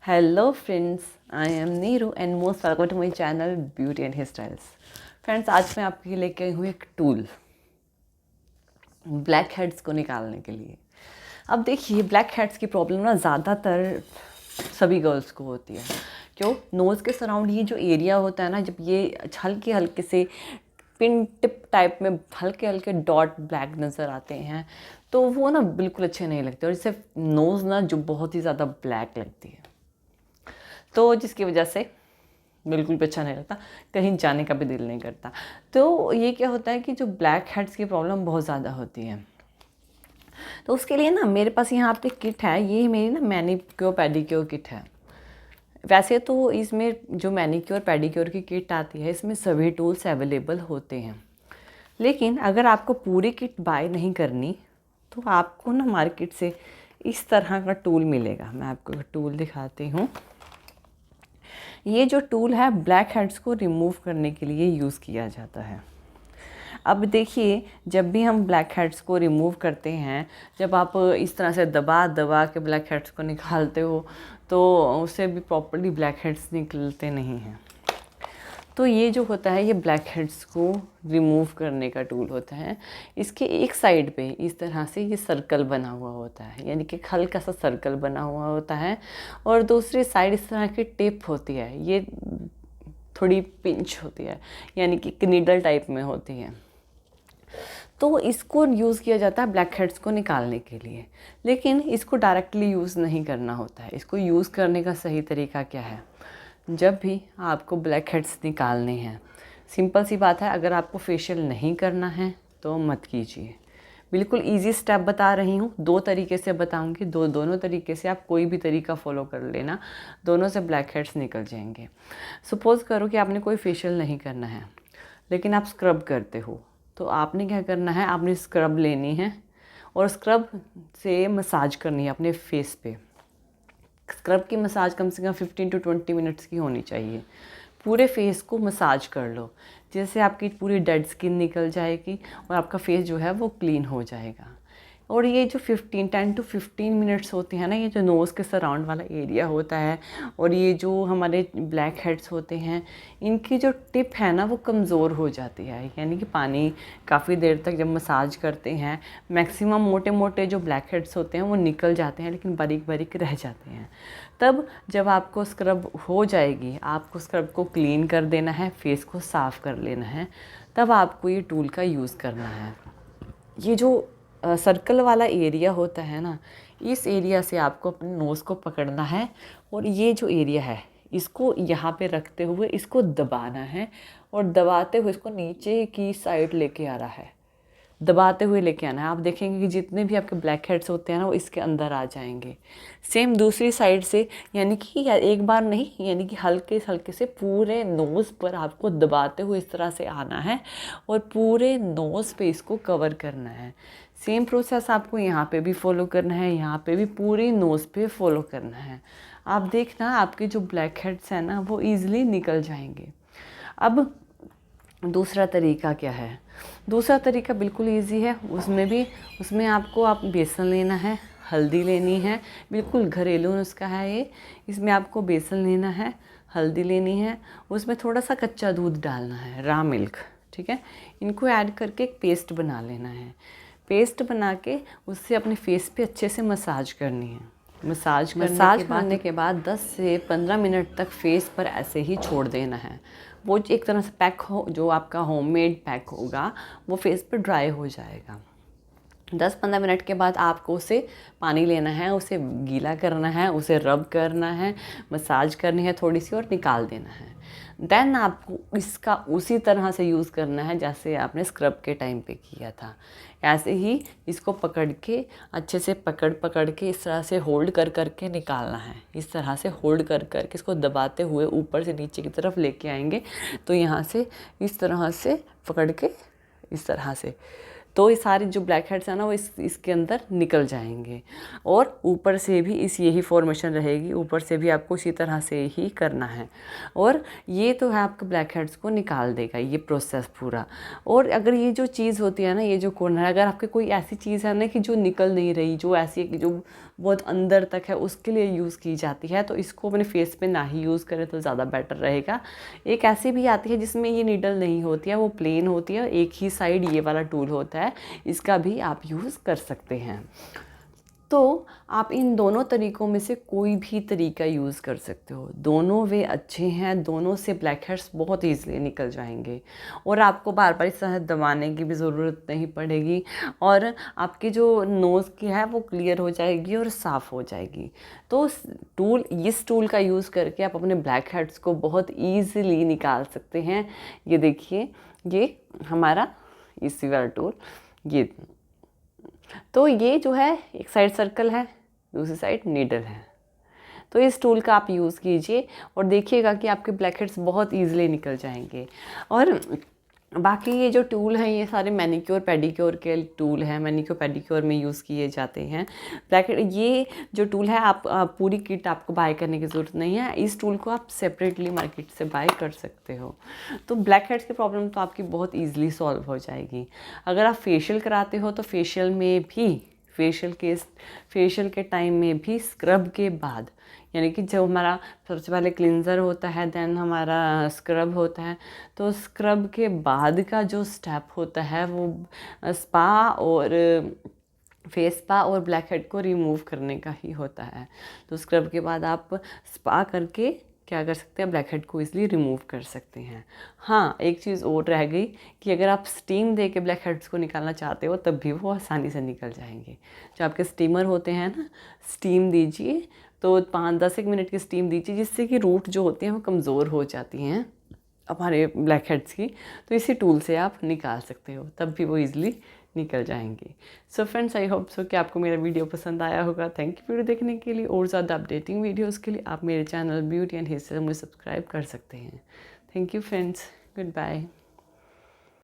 Hello friends, I am Neeru and most welcome to my channel beauty and hair styles. Friends, आज मैं आपके लिए लेके आई हूँ एक टूल ब्लैक हेड्स को निकालने के लिए। अब देखिए, ब्लैक हेड्स की प्रॉब्लम ना ज़्यादातर सभी गर्ल्स को होती है। क्यों? नोज़ के सराउंड ये जो एरिया होता है ना, जब ये हल्के हल्के से पिन टिप टाइप में हल्के हल्के डॉट ब्लैक नज़र आते हैं तो वो ना बिल्कुल अच्छे नहीं लगते, और इससे नोज़ ना जो बहुत ही ज़्यादा ब्लैक लगती है, तो जिसकी वजह से बिल्कुल भी अच्छा नहीं लगता, कहीं जाने का भी दिल नहीं करता। तो ये क्या होता है कि जो ब्लैक हेड्स की प्रॉब्लम बहुत ज़्यादा होती है, तो उसके लिए ना मेरे पास यहाँ पे किट है। ये मेरी ना मैनीक्योर पेडिक्योर किट है। वैसे तो इसमें जो मैनीक्योर पेडिक्योर की किट आती है, इसमें सभी टूल्स अवेलेबल होते हैं, लेकिन अगर आपको पूरी किट बाय नहीं करनी तो आपको ना मार्केट से इस तरह का टूल मिलेगा। मैं आपको टूल दिखाती हूँ। ये जो टूल है ब्लैक हेड्स को रिमूव करने के लिए यूज़ किया जाता है। अब देखिए, जब भी हम ब्लैक हेड्स को रिमूव करते हैं, जब आप इस तरह से दबा दबा के ब्लैक हेड्स को निकालते हो तो उससे भी प्रॉपर्ली ब्लैक हेड्स निकलते नहीं हैं। तो ये जो होता है, ये ब्लैक हेड्स को रिमूव करने का टूल होता है। इसके एक साइड पे इस तरह से ये सर्कल बना हुआ होता है, यानी कि हल्का सा सर्कल बना हुआ होता है, और दूसरी साइड इस तरह की टिप होती है। ये थोड़ी पिंच होती है, यानी कि नीडल टाइप में होती है। तो इसको यूज़ किया जाता है ब्लैक हेड्स को निकालने के लिए, लेकिन इसको डायरेक्टली यूज़ नहीं करना होता है। इसको यूज़ करने का सही तरीका क्या है? जब भी आपको ब्लैक हेड्स निकालने हैं, सिंपल सी बात है, अगर आपको फेशियल नहीं करना है तो मत कीजिए। बिल्कुल इजी स्टेप बता रही हूँ, 2 तरीके से बताऊँगी। दोनों तरीके से आप कोई भी तरीका फॉलो कर लेना, दोनों से ब्लैक हेड्स निकल जाएंगे। सपोज़ करो कि आपने कोई फेशियल नहीं करना है, लेकिन आप स्क्रब करते हो, तो आपने क्या करना है, आपने स्क्रब लेनी है और स्क्रब से मसाज करनी है अपने फेस पे। स्क्रब की मसाज कम से कम 15 टू 20 मिनट्स की होनी चाहिए। पूरे फेस को मसाज कर लो, जिससे आपकी पूरी डेड स्किन निकल जाएगी और आपका फेस जो है वो क्लीन हो जाएगा। और ये जो 10 टू 15 मिनट्स होते हैं ना, ये जो नोज़ के सराउंड वाला एरिया होता है और ये जो हमारे ब्लैक हेड्स होते हैं, इनकी जो टिप है ना वो कमज़ोर हो जाती है। यानी कि पानी काफ़ी देर तक जब मसाज करते हैं, मैक्सिमम मोटे मोटे जो ब्लैक हेड्स होते हैं वो निकल जाते हैं, लेकिन बारीक बारीक रह जाते हैं। तब जब आपको स्क्रब हो जाएगी, आपको स्क्रब को क्लीन कर देना है, फेस को साफ़ कर लेना है, तब आपको ये टूल का यूज़ करना है। ये जो सर्कल वाला एरिया होता है ना, इस एरिया से आपको अपने नोज़ को पकड़ना है, और ये जो एरिया है इसको यहाँ पे रखते हुए इसको दबाना है, और दबाते हुए इसको नीचे की साइड लेके आना है, दबाते हुए लेके आना है। आप देखेंगे कि जितने भी आपके ब्लैक हेड्स होते हैं ना, वो इसके अंदर आ जाएंगे। सेम दूसरी साइड से, यानी कि एक बार नहीं, यानी कि हल्के हल्के से पूरे नोज़ पर आपको दबाते हुए इस तरह से आना है और पूरे नोज़ पे इसको कवर करना है। सेम प्रोसेस आपको यहाँ पे भी फॉलो करना है, यहाँ पे भी पूरी नोज़ पे फॉलो करना है। आप देखना, आपके जो ब्लैक हेड्स हैं ना वो ईज़िली निकल जाएंगे। अब दूसरा तरीका क्या है? दूसरा तरीका बिल्कुल इजी है। उसमें आपको बेसन लेना है, हल्दी लेनी है, बिल्कुल घरेलू नुस्खा है ये। इसमें आपको बेसन लेना है, हल्दी लेनी है, उसमें थोड़ा सा कच्चा दूध डालना है, रॉ मिल्क, ठीक है। इनको ऐड करके एक पेस्ट बना लेना है। पेस्ट बना के उससे अपने फेस पे अच्छे से मसाज करनी है। मसाज करने के बाद 10 से 15 मिनट तक फेस पर ऐसे ही छोड़ देना है। वो एक तरह से पैक हो, जो आपका होममेड पैक होगा वो फेस पर ड्राई हो जाएगा। 10-15 मिनट के बाद आपको उसे पानी लेना है, उसे गीला करना है, उसे रब करना है, मसाज करनी है थोड़ी सी, और निकाल देना है। देन आपको इसका उसी तरह से यूज़ करना है जैसे आपने स्क्रब के टाइम पे किया था। ऐसे ही इसको पकड़ के अच्छे से पकड़ के इस तरह से होल्ड कर के निकालना है। इस तरह से होल्ड कर के इसको दबाते हुए ऊपर से नीचे की तरफ लेके आएंगे, तो यहाँ से इस तरह से पकड़ के इस तरह से, तो ये सारे जो ब्लैक हेड्स हैं ना वो इसके अंदर निकल जाएंगे। और ऊपर से भी यही फॉर्मेशन रहेगी, ऊपर से भी आपको इसी तरह से ही करना है। और ये तो है आपके ब्लैक हेड्स को निकाल देगा ये प्रोसेस पूरा। और अगर ये जो चीज़ होती है ना, ये जो कॉर्नर, अगर आपके कोई ऐसी चीज़ है ना कि जो निकल नहीं रही, जो ऐसी जो बहुत अंदर तक है उसके लिए यूज़ की जाती है, तो इसको अपने फेस पे ना ही यूज़ करें तो ज़्यादा बेटर रहेगा। एक ऐसी भी आती है जिसमें ये नीडल नहीं होती है, वो प्लेन होती है, एक ही साइड ये वाला टूल होता है, इसका भी आप यूज़ कर सकते हैं। तो आप इन दोनों तरीक़ों में से कोई भी तरीका यूज़ कर सकते हो, दोनों वे अच्छे हैं, दोनों से ब्लैक हेड्स बहुत ईज़िली निकल जाएंगे और आपको बार बार इस तरह दबाने की भी ज़रूरत नहीं पड़ेगी और आपकी जो नोज़ की है वो क्लियर हो जाएगी और साफ़ हो जाएगी। तो इस टूल का यूज़ करके आप अपने ब्लैक हेड्स को बहुत ईज़िली निकाल सकते हैं। ये देखिए, ये हमारा इसी वाला टूल, ये तो ये जो है एक साइड सर्कल है, दूसरी साइड नीडल है। तो इस टूल का आप यूज़ कीजिए और देखिएगा कि आपके ब्लैक हेड्स बहुत ईज़िली निकल जाएंगे। और बाकी ये जो टूल हैं ये सारे मैनीक्योर पेडिक्योर के टूल हैं, मैनीक्योर पेडिक्योर में यूज़ किए जाते हैं। ब्लैक हेड ये जो टूल है आप पूरी किट आपको बाय करने की ज़रूरत नहीं है, इस टूल को आप सेपरेटली मार्केट से बाय कर सकते हो। तो ब्लैक हेड्स की प्रॉब्लम तो आपकी बहुत ईज़िली सॉल्व हो जाएगी। अगर आप फेशियल कराते हो तो फेशियल के टाइम में भी स्क्रब के बाद, यानी कि जब हमारा सबसे पहले क्लिंजर होता है, देन हमारा स्क्रब होता है, तो स्क्रब के बाद का जो स्टेप होता है वो स्पा और फेस स्पा और ब्लैक हेड को रिमूव करने का ही होता है। तो स्क्रब के बाद आप स्पा करके क्या कर सकते हैं, ब्लैक हेड को इसलिए रिमूव कर सकते हैं। हाँ, एक चीज़ और रह गई कि अगर आप स्टीम दे के ब्लैक हेड्स को निकालना चाहते हो तब भी वो आसानी से निकल जाएंगे। जो आपके स्टीमर होते हैं ना, स्टीम दीजिए, तो 5-10 मिनट की स्टीम दीजिए, जिससे कि रूट जो होती हैं वो कमज़ोर हो जाती हैं हमारे ब्लैक हेड्स की। तो इसी टूल से आप निकाल सकते हो, तब भी वो ईज़िली निकल जाएंगे। So friends, I hope so कि आपको मेरा वीडियो पसंद आया होगा। थैंक यू वीडियो देखने के लिए। और ज़्यादा अपडेटिंग वीडियोस के लिए आप मेरे चैनल ब्यूटी एंड हेयर से मुझे सब्सक्राइब कर सकते हैं। Thank you friends, good bye.